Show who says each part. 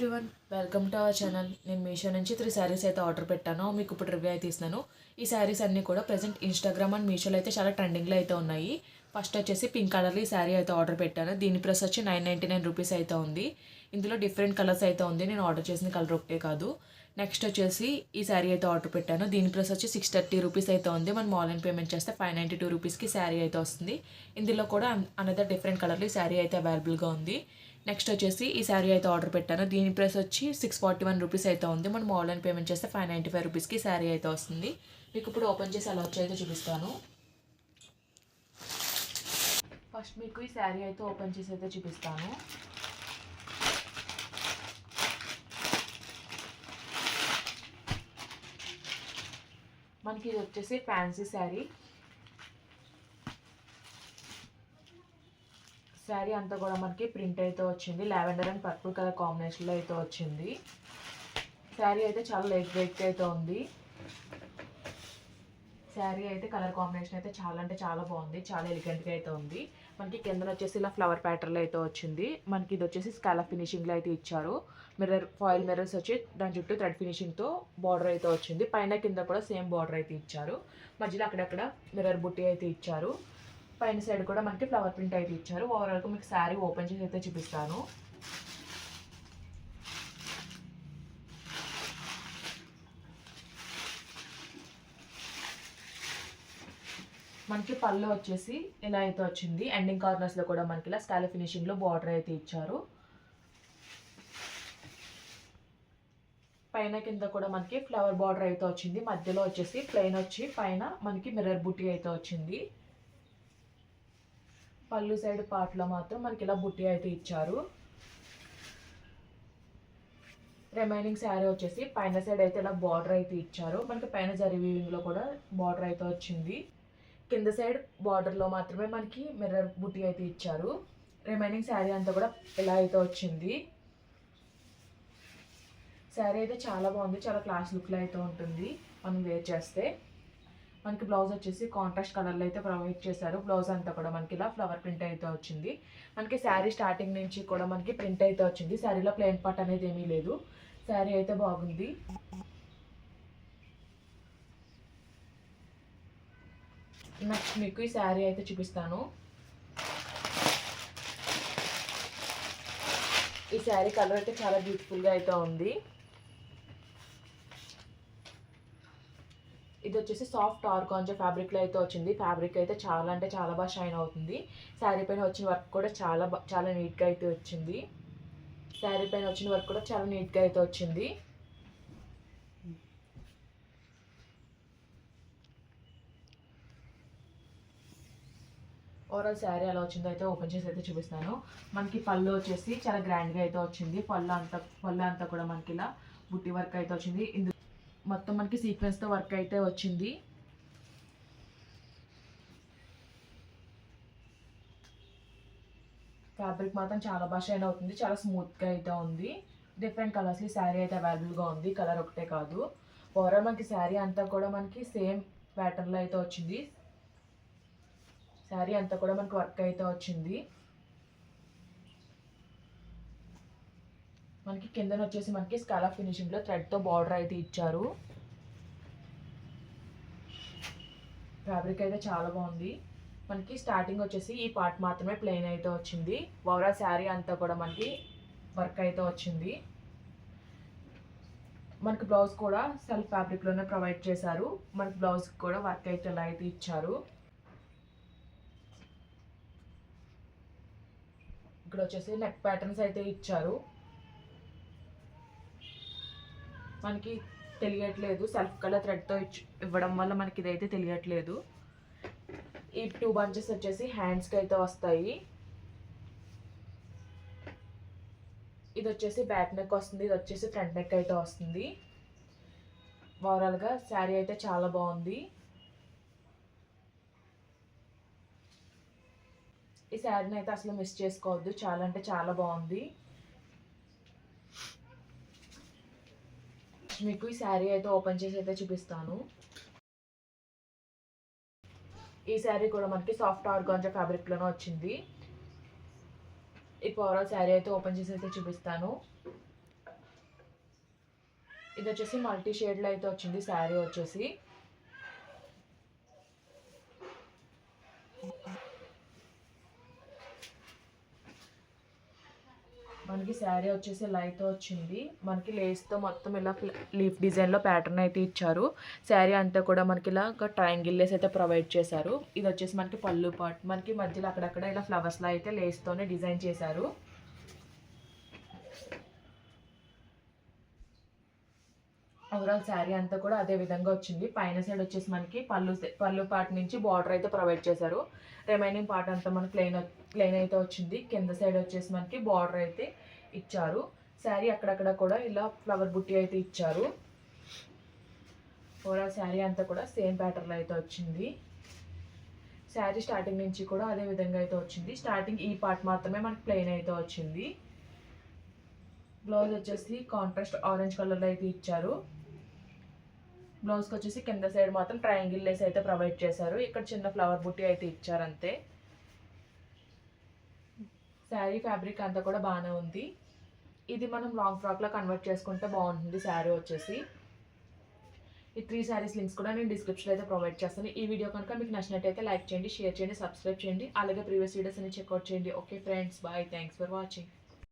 Speaker 1: Everyone, welcome to our channel. నేను మీషో నుంచి 3 శారీస్ అయితే ఆర్డర్ పెట్టాను. మీకు ఇప్పుడు రివ్యూ అయితే ఇస్తున్నాను. ఈ శారీస్ అన్నీ కూడా ప్రజెంట్ ఇన్స్టాగ్రామ్ అండ్ మీషోలో అయితే చాలా ట్రెండింగ్లో అయితే ఉన్నాయి. ఫస్ట్ వచ్చేసి పింక్ కలర్లో ఈ శారీ అయితే ఆర్డర్ పెట్టాను. దీని ప్రైస్ వచ్చి 999 రూపీస్ అయితే ఉంది. ఇందులో డిఫరెంట్ కలర్స్ అయితే ఉంది. నేను ఆర్డర్ చేసిన కలర్ ఒకటే కాదు. నెక్స్ట్ వచ్చేసి ఈ శారీ అయితే ఆర్డర్ పెట్టాను. దీని ప్రైస్ వచ్చి 630 రూపీస్ అయితే ఉంది. మనం ఆన్లైన్ పేమెంట్ చేస్తే 592 రూపీస్కి శారీ అయితే వస్తుంది. ఇందులో కూడా అనదర్ డిఫరెంట్ కలర్లో ఈ శారీ అయితే అవైలబుల్గా ఉంది. నెక్స్ట్ వచ్చేసి ఈ శారీ అయితే ఆర్డర్ పెట్టాను. దీని ప్రైస్ వచ్చి 641 రూపీస్ అయితే ఉంది. మనం ఆన్లైన్ పేమెంట్ చేస్తే 595 రూపీస్కి శారీ అయితే వస్తుంది. మీకు ఇప్పుడు ఓపెన్ చేసి అలా వచ్చి అయితే చూపిస్తాను. ఫస్ట్ మీకు ఈ శారీ అయితే ఓపెన్ చేసి అయితే చూపిస్తాను. మనకి ఇది వచ్చేసి ఫ్యాన్సీ శారీ. శారీ అంతా కూడా మనకి ప్రింట్ అయితే వచ్చింది. లావెండర్ అండ్ పర్పుల్ కలర్ కాంబినేషన్లో అయితే వచ్చింది. శారీ అయితే చాలా లైట్ వెయిట్ అయితే ఉంది. శారీ అయితే కలర్ కాంబినేషన్ అయితే చాలా అంటే చాలా బాగుంది. చాలా ఎలిగెంట్గా అయితే ఉంది. మనకి కింద వచ్చేసి ఇలా ఫ్లవర్ ప్యాటర్న్లో అయితే వచ్చింది. మనకి ఇది వచ్చేసి స్కాలప్ ఫినిషింగ్లో అయితే ఇచ్చారు. ఫాయిల్ మిర్రర్స్ వచ్చి దాని చుట్టూ థ్రెడ్ ఫినిషింగ్తో బార్డర్ అయితే వచ్చింది. పైన కింద కూడా సేమ్ బార్డర్ అయితే ఇచ్చారు. మధ్యలో అక్కడక్కడ మిర్రర్ బుట్టి అయితే ఇచ్చారు. పైన సైడ్ కూడా మనకి ఫ్లవర్ ప్రింట్ అయితే ఇచ్చారు. ఓవరాల్గా మీకు శారీ ఓపెన్ చేసి అయితే చూపిస్తాను. మనకి పళ్ళు వచ్చేసి ఇలా అయితే వచ్చింది. ఎండింగ్ కార్నర్స్లో కూడా మనకి ఇలా స్కాలప్ ఫినిషింగ్లో బార్డర్ అయితే ఇచ్చారు. పైన కింద కూడా మనకి ఫ్లవర్ బార్డర్ అయితే వచ్చింది. మధ్యలో వచ్చేసి ప్లెయిన్ వచ్చి పైన మనకి మిర్రర్ బుట్టి అయితే వచ్చింది. పళ్ళు సైడ్ పార్ట్లో మాత్రం మనకి ఇలా బుట్టి అయితే ఇచ్చారు. రిమైనింగ్ శారీ వచ్చేసి పైన సైడ్ అయితే ఇలా బార్డర్ అయితే ఇచ్చారు. మనకి పైన జరీ వీవింగ్లో కూడా బార్డర్ అయితే వచ్చింది. కింద సైడ్ బార్డర్లో మాత్రమే మనకి మిర్రర్ బుట్టి అయితే ఇచ్చారు. రిమైనింగ్ శారీ అంతా కూడా ఇలా అయితే వచ్చింది. శారీ అయితే చాలా బాగుంది. చాలా క్లాస్ లుక్లో అయితే ఉంటుంది మనం వేర్ చేస్తే. మనకి బ్లౌజ్ వచ్చేసి కాంట్రాస్ట్ కలర్లో అయితే ప్రొవైడ్ చేశారు. బ్లౌజ్ అంతా కూడా మనకి ఇలా ఫ్లవర్ ప్రింట్ అయితే వచ్చింది. మనకి శారీ స్టార్టింగ్ నుంచి కూడా మనకి ప్రింట్ అయితే వచ్చింది. శారీలో ప్లెయిన్ పార్ట్ అనేది ఏమీ లేదు. శారీ అయితే బాగుంది. నెక్స్ట్ మీకు ఈ శారీ అయితే చూపిస్తాను. ఈ శారీ కలర్ అయితే చాలా బ్యూటిఫుల్గా అయితే ఉంది. ఇది వచ్చేసి సాఫ్ట్ ఆర్గాంజా ఫ్యాబ్రిక్లో అయితే వచ్చింది. ఫ్యాబ్రిక్ అయితే చాలా అంటే చాలా బాగా షైన్ అవుతుంది. శారీ పైన వచ్చిన వర్క్ కూడా చాలా నీట్గా అయితే వచ్చింది. శారీ పైన వచ్చిన వర్క్ కూడా చాలా నీట్గా అయితే వచ్చింది. ఓవరాల్ శారీ ఎలా వచ్చిందో అయితే ఓపెన్ చేసి అయితే చూపిస్తాను. మనకి పళ్ళు వచ్చేసి చాలా గ్రాండ్గా అయితే వచ్చింది. పళ్ళు అంతా కూడా మనకి ఇలా బుట్టి వర్క్ అయితే వచ్చింది. ఇందులో మొత్తం మనకి సీక్వెన్స్తో వర్క్ అయితే వచ్చింది. ఫ్యాబ్రిక్ మాత్రం చాలా బాగా షైన్ అవుతుంది. చాలా స్మూత్గా అయితే ఉంది. డిఫరెంట్ కలర్స్ ఈ శారీ అయితే అవైలబుల్గా ఉంది. కలర్ ఒకటే కాదు. ఓవరాల్ మనకి శారీ అంతా కూడా మనకి సేమ్ ప్యాటర్న్లో అయితే వచ్చింది. శారీ అంతా కూడా మనకి వర్క్ అయితే వచ్చింది. మనకి కిందన వచ్చేసి మనకి స్కాలప్ ఫినిషింగ్లో థ్రెడ్తో బార్డర్ అయితే ఇచ్చారు. ఫ్యాబ్రిక్ అయితే చాలా బాగుంది. మనకి స్టార్టింగ్ వచ్చేసి ఈ పార్ట్ మాత్రమే ప్లెయిన్ అయితే వచ్చింది. ఓవరాల్ శారీ అంతా కూడా మనకి వర్క్ అయితే వచ్చింది. మనకి బ్లౌజ్ కూడా సెల్ఫ్ ఫ్యాబ్రిక్లోనే ప్రొవైడ్ చేశారు. మనకి బ్లౌజ్కి కూడా వర్క్ అయితే ఇలా అయితే ఇచ్చారు. ఇక్కడ వచ్చేసి నెక్ ప్యాటర్న్స్ అయితే ఇచ్చారు. మనకి తెలియట్లేదు, సెల్ఫ్ కలర్ థ్రెడ్తో ఇవ్వడం వల్ల మనకి ఇదైతే తెలియట్లేదు. ఈ 2 బంచెస్ వచ్చేసి హ్యాండ్స్కి అయితే వస్తాయి. ఇది వచ్చేసి బ్యాక్ నెక్ వస్తుంది. ఇది వచ్చేసి ఫ్రంట్ నెక్ అయితే వస్తుంది. ఓవరాల్గా శారీ అయితే చాలా బాగుంది. ఈ శారీని అయితే అసలు మిస్ చేసుకోవద్దు. చాలా అంటే చాలా బాగుంది. మీకు ఈ శారీ అయితే ఓపెన్ చేసి అయితే చూపిస్తాను. ఈ శారీ కూడా మనకి సాఫ్ట్ ఆర్గాంజా ఫ్యాబ్రిక్లోనే వచ్చింది. ఈ ఓవరాల్ శారీ అయితే ఓపెన్ చేసి అయితే చూపిస్తాను. ఇది వచ్చేసి మల్టీ షేడ్లో అయితే వచ్చింది శారీ వచ్చేసి. మనకి శారీ వచ్చేసి లైట్ వచ్చింది. మనకి లేస్తో మొత్తం ఇలా లీఫ్ డిజైన్లో ప్యాటర్న్ అయితే ఇచ్చారు. శారీ అంతా కూడా మనకి ఇలా ఒక ట్రయాంగిల్ లేస్ అయితే ప్రొవైడ్ చేశారు. ఇది వచ్చేసి మనకి పళ్ళు పార్ట్. మనకి మధ్యలో అక్కడక్కడ ఇలా ఫ్లవర్స్లో అయితే లేస్తోనే డిజైన్ చేశారు. ఓవరాల్ శారీ అంతా కూడా అదే విధంగా వచ్చింది. పైన సైడ్ వచ్చేసి మనకి పళ్ళు పార్ట్ నుంచి బార్డర్ అయితే ప్రొవైడ్ చేశారు. రిమైనింగ్ పార్ట్ అంతా మనకి ప్లెయిన్ అయితే వచ్చింది. కింద సైడ్ వచ్చేసి మనకి బార్డర్ అయితే ఇచ్చారు. శారీ అక్కడక్కడ కూడా ఇలా ఫ్లవర్ బుట్టి అయితే ఇచ్చారు. ఓవరాల్ శారీ అంతా కూడా సేమ్ ప్యాటర్న్లో అయితే వచ్చింది. శారీ స్టార్టింగ్ నుంచి కూడా అదే విధంగా అయితే వచ్చింది. స్టార్టింగ్ ఈ పార్ట్ మాత్రమే మనకి ప్లెయిన్ అయితే వచ్చింది. బ్లౌజ్ వచ్చేసి కాంట్రాస్ట్ ఆరెంజ్ కలర్లో అయితే ఇచ్చారు. బ్లౌజ్కి వచ్చేసి కింద సైడ్ మాత్రం ట్రయాంగిల్ లేస్ అయితే ప్రొవైడ్ చేశారు. ఇక్కడ చిన్న ఫ్లవర్ బుట్టి అయితే ఇచ్చారు అంతే. శారీ ఫ్యాబ్రిక్ అంతా కూడా బాగానే ఉంది. ఇది మనం లాంగ్ ఫ్రాక్లో కన్వర్ట్ చేసుకుంటే బాగుంటుంది శారీ వచ్చేసి. ఈ 3 శారీస్ లింక్స్ కూడా నేను డిస్క్రిప్షన్లో అయితే ప్రొవైడ్ చేస్తాను. ఈ వీడియో కనుక మీకు నచ్చినట్టయితే లైక్ చేయండి, షేర్ చేయండి, సబ్స్క్రైబ్ చేయండి. అలాగే ప్రీవియస్ వీడియోస్ అన్ని చెక్అవుట్ చేయండి. Okay friends, bye. Thanks for watching.